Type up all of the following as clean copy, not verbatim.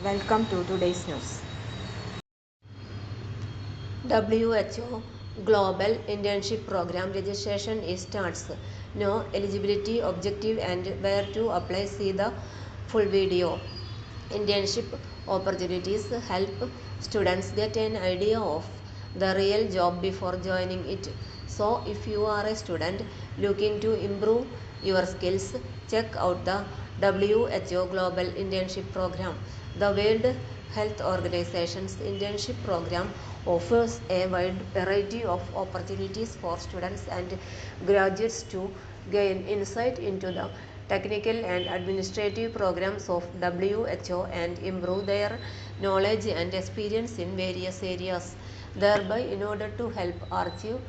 Welcome to today's news. WHO Global Internship Program registration starts. No eligibility, objective and where to apply. See the full video. Internship opportunities help students get an idea of the real job before joining it. So if you are a student looking to improve your skills, check out the WHO Global Internship Program. The World Health Organization's internship program offers a wide variety of opportunities for students and graduates to gain insight into the technical and administrative programs of WHO and improve their knowledge and experience in various areas, thereby in order to help achieve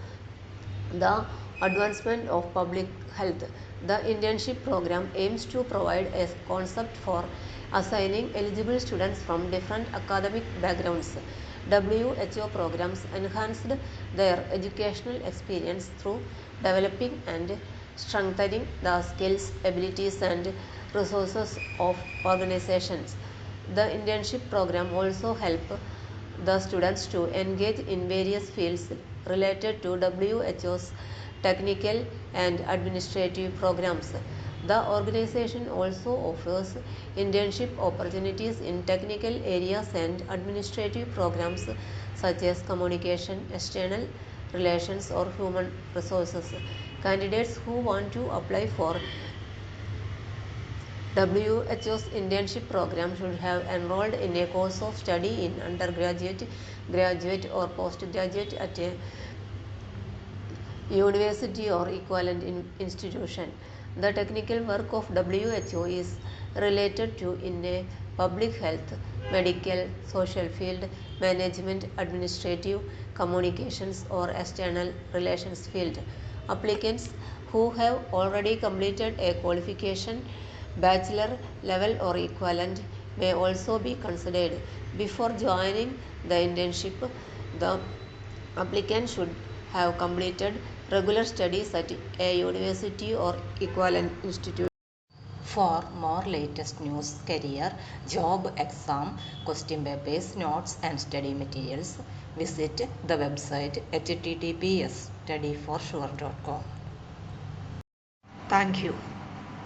the advancement of public health. The internship program aims to provide a concept for assigning eligible students from different academic backgrounds. WHO programs enhanced their educational experience through developing and strengthening the skills, abilities and resources of organizations. The internship program also helps the students to engage in various fields related to WHO's technical and administrative programs. The organization also offers internship opportunities in technical areas and administrative programs such as communication, external relations or human resources. Candidates who want to apply for WHO's internship program should have enrolled in a course of study in undergraduate, graduate or postgraduate at a university or equivalent institution. The technical work of WHO is related to in a public health, medical, social field, management, administrative, communications or external relations field. Applicants who have already completed a qualification, bachelor level or equivalent may also be considered. Before joining the internship, the applicant should have completed regular studies at a university or equivalent institute. For more latest news, career, job, exam, question papers, notes and study materials, visit the website https://studyforsure.com. Thank you.